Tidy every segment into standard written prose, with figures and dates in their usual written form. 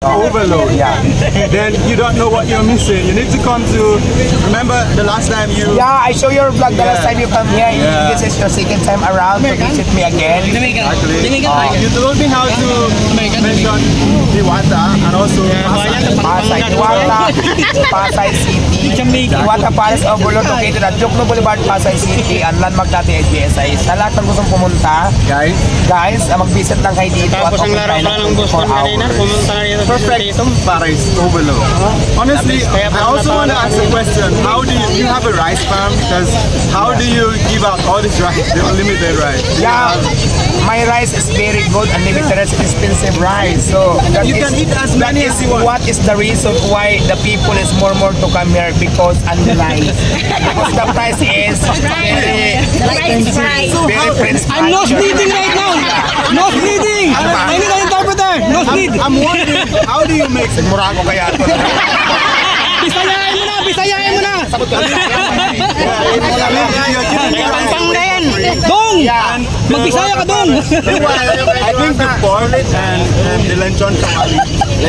overload. Yeah. Then you don't know what you're missing. You need to come to. Remember the last time you. Yeah, I show your vlog the last time you come here. Yeah. This is your second time around to visit me again. Actually, you told me how to mention Diwata and also Pasay, Diwata, Pasay City, Diwata Palace Overload located at Jokno Boulevard, Pasay City, ang landmark natin ay GSI. Sa lahat ng gustong pumunta, guys, mag-visit lang kayo dito. Tapos ang laro pa ng boss ko kanina, pumunta na dito. perfect Paris overload. Honestly, I also want to ask a question. How do you have a rice farm? Because how do you give out all this rice, the unlimited rice? Yeah, my rice is very good, unlimited rice, expensive rice. So that You can eat as many as you want. What is the reason why the people is more to come here? Because unrealized. Because the price is very French. I'm nose bleeding right now. Nose bleeding. I need an interpreter. Nose bleed. I'm wondering, how do you make it? Mura ko kaya ito. Bisayain mo na. Bisayain mo na. Panggayan. Dong. Magbisaya ka dong. I think the pork and the lechon kawali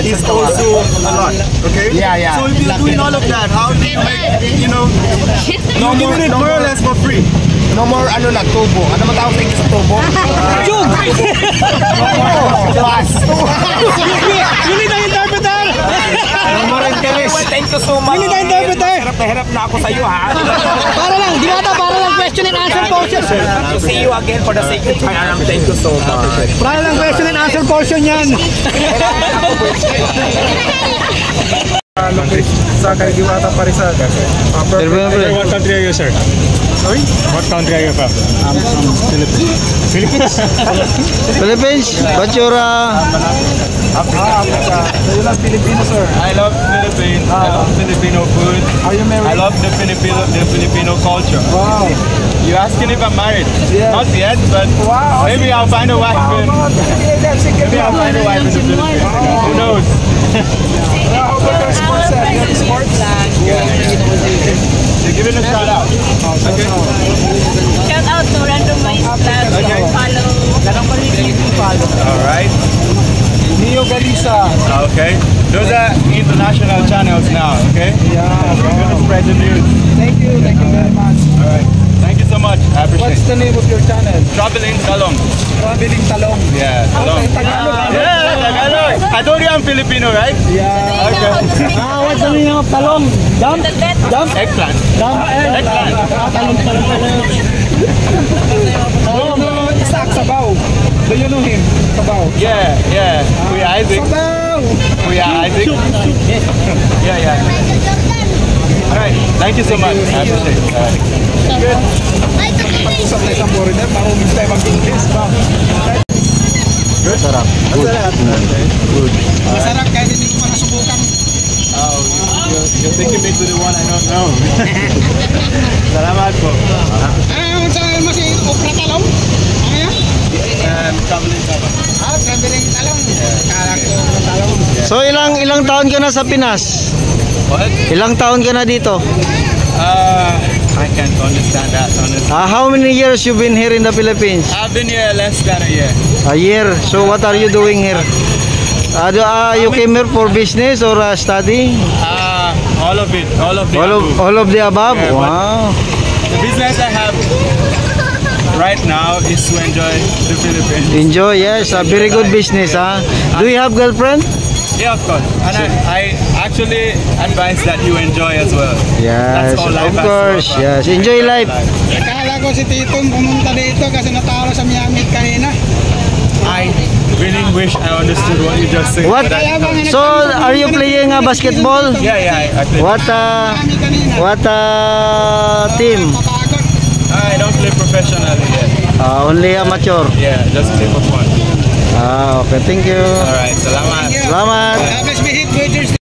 is also a lot. Okay? Yeah. So if you're doing all of that, how do you make, you're giving it more or less for free? No more tubo. Ano man tawag sa inyo sa tubo? Jug. Plus. You need an interpreter. Thank you so much. You need an interpreter. Hirap na ako sa iyo, ha? Para lang, Diwata, para lang question and answer portion. To see you again for the second time. Thank you so much. Para lang question and answer portion yan. Sa Diwata Parisan. What country are you, sir? Sorry? What country are you from? I'm from Philippines. Philippines? Philippines? What's your Africa. You love Filipino, sir? I love Philippines. I love Filipino food. Are you married? I love the Filipino culture. Wow. You asking if I'm married? Yeah. Not yet, but maybe I'll find a wife in. Maybe I'll find a wife in the Philippines. Who knows? How about your sports? Sports? You're giving a shout out. Okay. Shout out to Random Minds Club. Follow. All right. Neo Galisa. Okay. Those are international channels now, okay? Yeah. We're going to spread the news. Thank you very much. All right. Thank you so much. I appreciate it. What's the name of your channel? Traveling Talong. Traveling Talong. Yeah, Talong. Yeah, Tagalog. I told you I'm Filipino, right? Yeah. Okay. What's the meaning of talong? Dump? Dump? Eggplant. Dump? Eggplant. Isaac Sabaw. Do you know him? Sabaw. Yeah. Kuya Isaac. Kuya Isaac. Yeah. All right. Thank you so much. I appreciate it. All right. Good. Good. Sarap. Good. Masarap kahit hindi ko pa nasubukan. Oh, you're taking me to the one I don't know. Salamat po. Saan mo si Okra Talong? Ano yan? Traveling Talong. Traveling Talong. Kala ko Talong. So ilang taon ka na sa Pinas? What? Ilang taon ka na dito? I can't understand that, honestly. How many years you been here in the Philippines? I've been here less than a year. A year. So what are you doing here? You came here for business or study? All of it. All of the above. All of the above? Yeah, Wow. The business I have right now is to enjoy the Philippines. Enjoy, yes. A very good business, huh? Do you have girlfriend? Yeah, of course. And I actually advise that you enjoy as well. Yes, That's all life of has to course. offer. Yes, enjoy life. Akala ko si Titong pumunta dito kasi natalo sa Miami kanina. I really wish I understood what you just said. What? but So, are you playing basketball? Yeah, I play. What team? I don't play professionally yet. Only amateur. Yeah, just play for fun. Okay, thank you. Alright, salamat. Salamat. Tapos